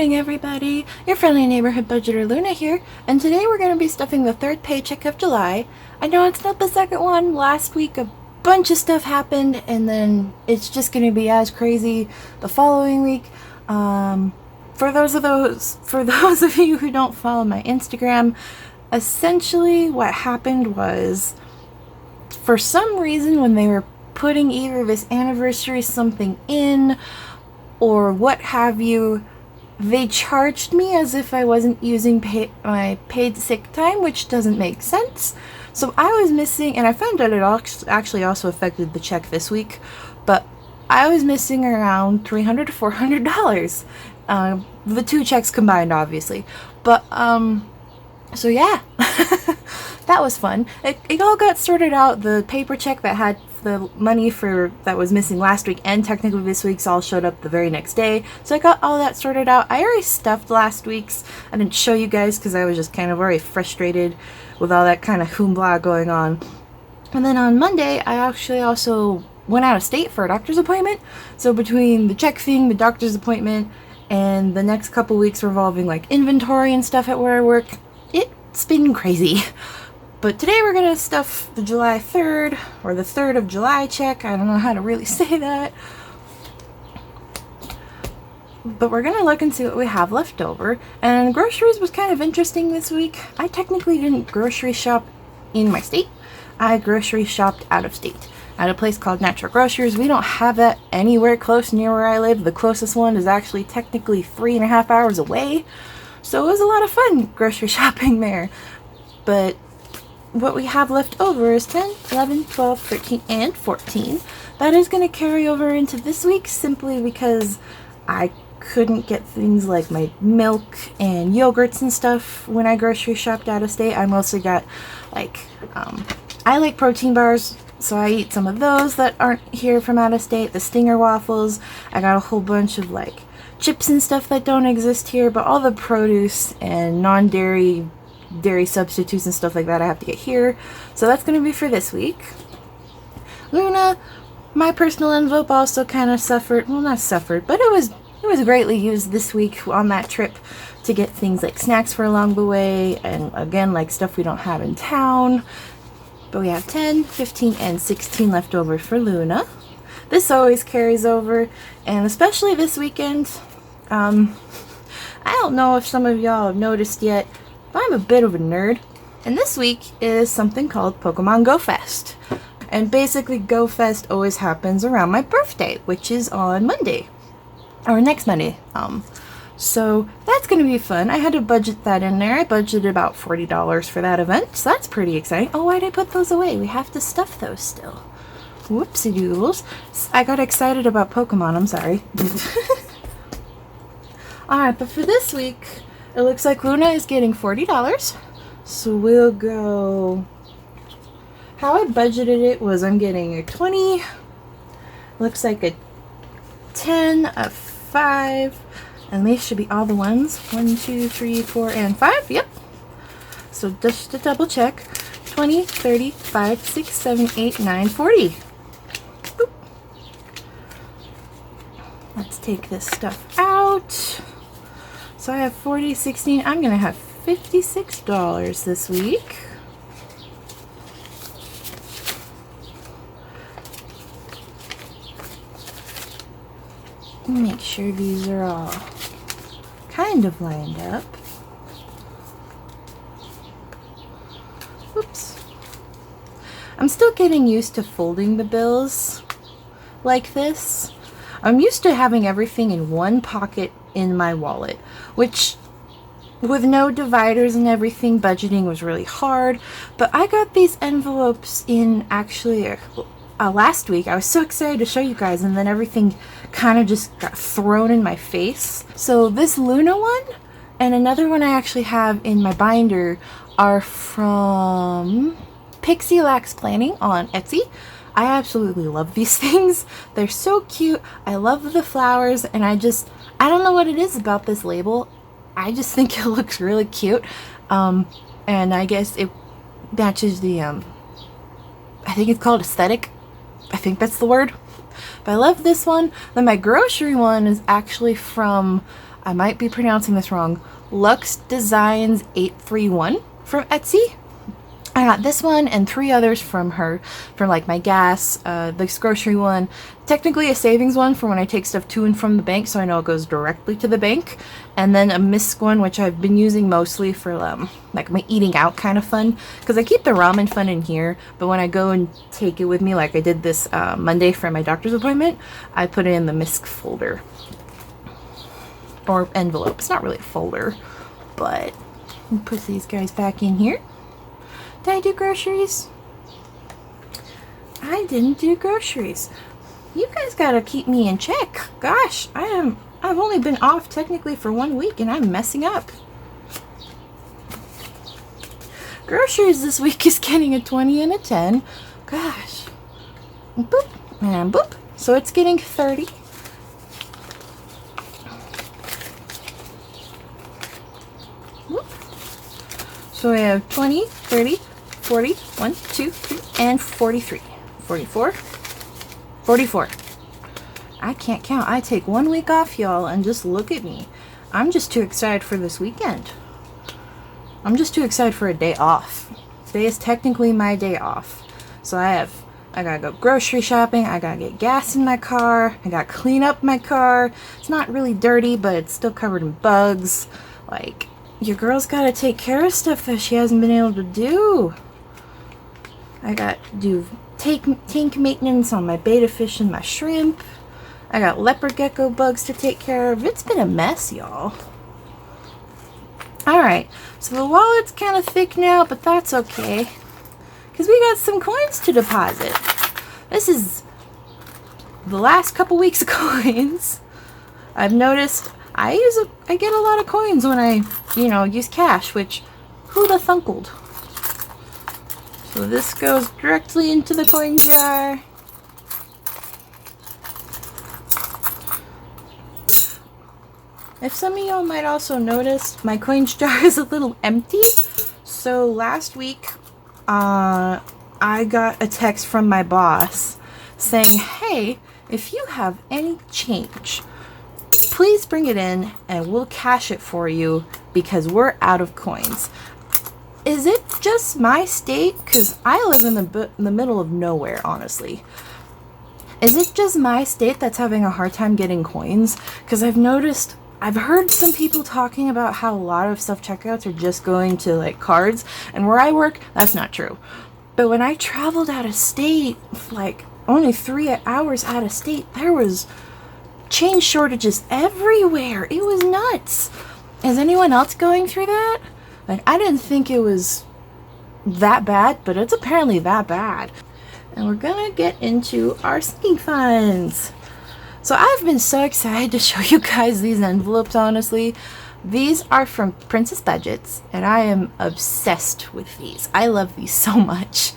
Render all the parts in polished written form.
morning, everybody. Your friendly neighborhood budgeter Luna here, and today we're going to be stuffing the third paycheck of July. I know it's not the second one. Last week a bunch of stuff happened, and then it's just going to be as crazy the following week. For those of you who don't follow my Instagram, essentially what happened was, for some reason, when they were putting either this anniversary something in or what have you, they charged me as if I wasn't using my paid sick time, which doesn't make sense. So I was missing, and I found out it actually also affected the check this week, but I was missing around $300 to $400. The two checks combined, obviously. But, so yeah, that was fun. It all got sorted out. The paper check that had the money that was missing last week and technically this week's all showed up the very next day. So I got all that sorted out. I already stuffed last week's. I didn't show you guys because I was just kind of already frustrated with all that kind of hoopla going on. And then on Monday, I actually also went out of state for a doctor's appointment. So between the check thing, the doctor's appointment, and the next couple weeks revolving like inventory and stuff at where I work, it's been crazy. But today we're going to stuff the July 3rd, or the 3rd of July check. I don't know how to really say that. But we're going to look and see what we have left over. And groceries was kind of interesting this week. I technically didn't grocery shop in my state. I grocery shopped out of state at a place called Natural Groceries. We don't have that anywhere close near where I live. The closest one is actually technically 3.5 hours away. So it was a lot of fun grocery shopping there. But what we have left over is 10, 11, 12, 13, and 14. That is going to carry over into this week simply because I couldn't get things like my milk and yogurts and stuff when I grocery shopped out of state. I mostly got I like protein bars, so I eat some of those that aren't here from out of state. The Stinger waffles. I got a whole bunch of like chips and stuff that don't exist here, but all the produce and non-dairy dairy substitutes and stuff like that I have to get here. So that's going to be for this week. Luna, my personal envelope also kind of suffered. Well, not suffered, but it was greatly used this week on that trip to get things like snacks for along the way, and again, like stuff we don't have in town. But we have 10, 15, and 16 left over for Luna. This always carries over, and especially this weekend. I don't know if some of y'all have noticed yet, I'm a bit of a nerd, and this week is something called Pokemon Go Fest. And basically Go Fest always happens around my birthday, which is on Monday, or next Monday. So that's going to be fun. I had to budget that in there. I budgeted about $40 for that event, so that's pretty exciting. Oh, why'd I put those away? We have to stuff those still. Whoopsie doodles. I got excited about Pokemon, I'm sorry. Alright, but for this week, it looks like Luna is getting $40. So we'll go. How I budgeted it was I'm getting a 20. Looks like a 10, a 5. And these should be all the ones. 1, 2, 3, 4, and 5. Yep. So just to double check. 20, 30, 5, 6, 7, 8, 9, 40. Boop. Let's take this stuff out. So I have 40, 16. I'm going to have $56 this week. Make sure these are all kind of lined up. Oops. I'm still getting used to folding the bills like this. I'm used to having everything in one pocket in my wallet, which with no dividers and everything, budgeting was really hard. But I got these envelopes in actually last week. I was so excited to show you guys, and then everything kind of just got thrown in my face. So this Luna one and another one I actually have in my binder are from PixieLacksPlanning on Etsy. I absolutely love these things. They're so cute. I love the flowers, and I don't know what it is about this label. I just think it looks really cute. And I guess it matches the, I think it's called aesthetic. I think that's the word. But I love this one. Then my grocery one is actually from I might be pronouncing this wrong, LuxeDesigns 831 from Etsy. I got this one and 3 others from her, for like my gas, this grocery one, technically a savings one for when I take stuff to and from the bank, so I know it goes directly to the bank, and then a misc one, which I've been using mostly for like my eating out kind of fun, because I keep the ramen fun in here, but when I go and take it with me, like I did this Monday for my doctor's appointment, I put it in the misc folder, or envelope. It's not really a folder, but I'll put these guys back in here. Did I do groceries? I didn't do groceries. You guys gotta keep me in check. Gosh, I've only been off technically for 1 week and I'm messing up. Groceries this week is getting a 20 and a 10. Gosh. Boop and boop. So it's getting 30. Whoop. So we have 20, 30, 40, 1, 2, 3, and 43. 44. 44. I can't count. I take 1 week off, y'all, and just look at me. I'm just too excited for this weekend. I'm just too excited for a day off. Today is technically my day off. So I gotta go grocery shopping, I gotta get gas in my car, I gotta clean up my car. It's not really dirty, but it's still covered in bugs. Like, your girl's gotta take care of stuff that she hasn't been able to do. I got to do tank maintenance on my betta fish and my shrimp. I got leopard gecko bugs to take care of. It's been a mess, y'all. Alright, so the wallet's kind of thick now, but that's okay, because we got some coins to deposit. This is the last couple weeks of coins. I've noticed I get a lot of coins when I, use cash, which, who'da thunkled? So this goes directly into the coin jar. If some of y'all might also notice, my coins jar is a little empty. So last week, I got a text from my boss saying, hey, if you have any change, please bring it in and we'll cash it for you because we're out of coins. Is it just my state? Because I live in the middle of nowhere, honestly. Is it just my state that's having a hard time getting coins? Because I've heard some people talking about how a lot of self-checkouts are just going to like cards, and where I work, that's not true. But when I traveled out of state, like only 3 hours out of state, there was change shortages everywhere. It was nuts. Is anyone else going through that? Like, I didn't think it was that bad, but it's apparently that bad. And we're gonna get into our sinking funds. So I've been so excited to show you guys these envelopes, honestly. These are from Princess Budgets, and I am obsessed with these. I love these so much.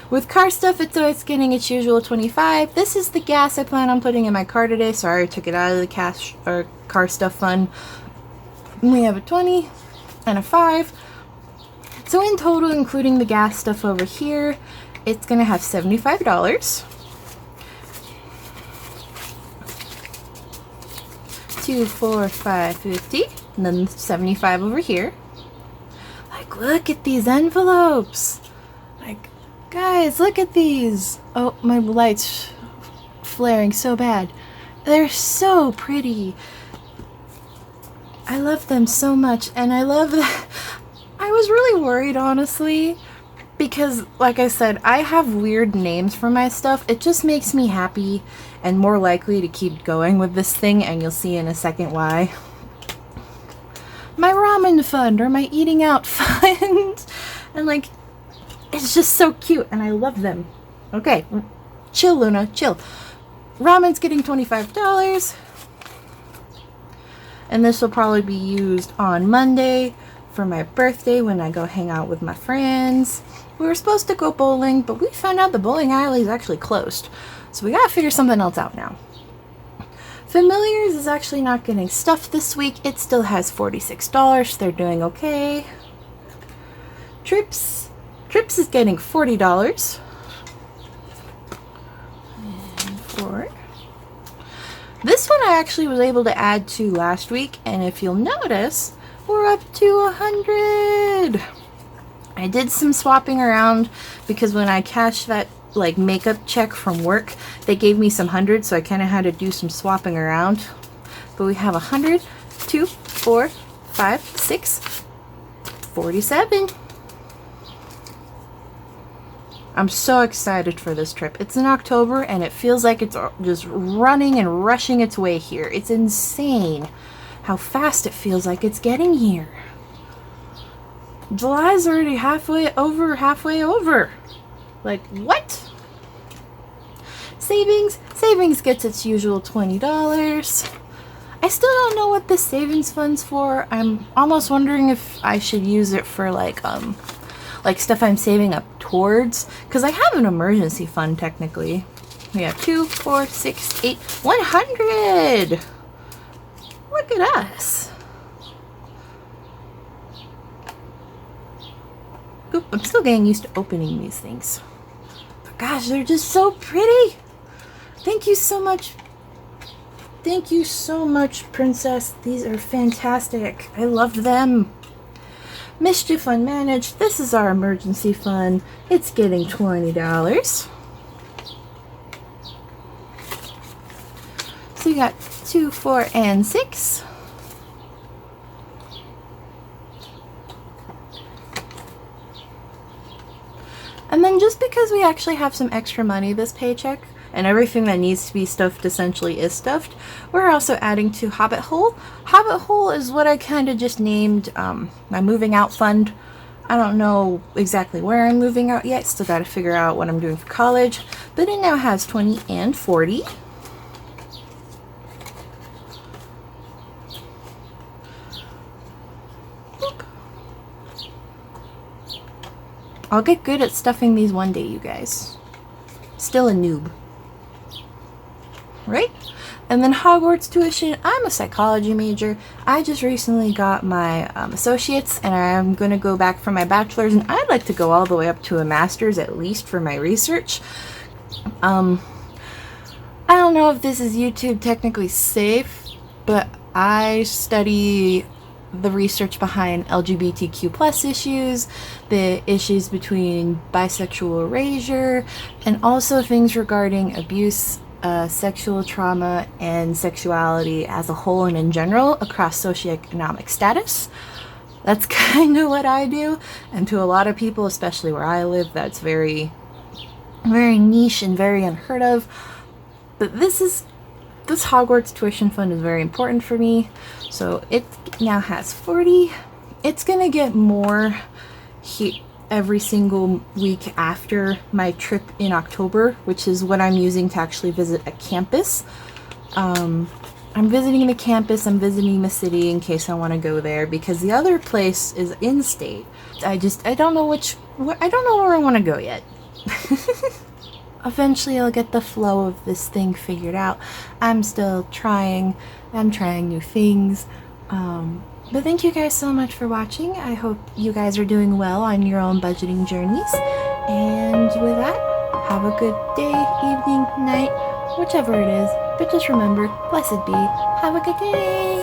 With car stuff, it's always getting its usual 25. This is the gas I plan on putting in my car today, so I already took it out of the car stuff fund. We have a 20 and a 5. So in total, including the gas stuff over here, it's gonna have $75. 2, 4, 5, 50, and then 75 over here. Like, look at these envelopes. Like, guys, look at these. Oh, my light's flaring so bad. They're so pretty. I love them so much, and I love that. I was really worried, honestly, because, like I said, I have weird names for my stuff. It just makes me happy and more likely to keep going with this thing, and you'll see in a second why. My ramen fund, or my eating out fund, and like, it's just so cute, and I love them. Okay, chill, Luna, chill. Ramen's getting $25. And this will probably be used on Monday for my birthday when I go hang out with my friends. We were supposed to go bowling, but we found out the bowling alley is actually closed. So we gotta figure something else out now. Familiars is actually not getting stuffed this week. It still has $46, so they're doing okay. Trips is getting $40. And 4. This one I actually was able to add to last week, and if you'll notice, we're up to 100. I did some swapping around because when I cashed that like makeup check from work, they gave me some hundreds, so I kind of had to do some swapping around. But we have 100, 2, 4, 5, 6, 47. I'm so excited for this trip. It's in October and it feels like it's just running and rushing its way here. It's insane how fast it feels like it's getting here. July's already halfway over. Like, what? Savings gets its usual $20. I still don't know what this savings fund's for. I'm almost wondering if I should use it for like stuff I'm saving up towards, because I have an emergency fund technically. We have 2, 4, 6, 8, 100. Look at us. Oop, I'm still getting used to opening these things. But gosh, they're just so pretty. Thank you so much. Thank you so much, Princess. These are fantastic. I loved them. Mischief Unmanaged. This is our emergency fund. It's getting $20. So you got 2, 4, and 6. And then just because we actually have some extra money this paycheck, and everything that needs to be stuffed essentially is stuffed, we're also adding to Hobbit Hole. Hobbit Hole is what I kind of just named my moving out fund. I don't know exactly where I'm moving out yet. Still got to figure out what I'm doing for college. But it now has 20 and 40. Boop. I'll get good at stuffing these one day, you guys. Still a noob. Right? And then Hogwarts tuition. I'm a psychology major. I just recently got my associates, and I'm going to go back for my bachelor's, and I'd like to go all the way up to a master's at least for my research. I don't know if this is YouTube technically safe, but I study the research behind LGBTQ plus issues, the issues between bisexual erasure, and also things regarding abuse, sexual trauma, and sexuality as a whole and in general across socioeconomic status. That's kind of what I do, and to a lot of people, especially where I live, that's very, very niche and very unheard of. But this Hogwarts tuition fund is very important for me, so it now has 40. It's gonna get more every single week after my trip in October, which is what I'm using to actually visit a campus. I'm visiting the campus, I'm visiting the city in case I want to go there, because the other place is in-state. I don't know where I want to go yet. Eventually I'll get the flow of this thing figured out. I'm still trying. I'm trying new things. But thank you guys so much for watching. I hope you guys are doing well on your own budgeting journeys. And with that, have a good day, evening, night, whichever it is. But just remember, blessed be. Have a good day.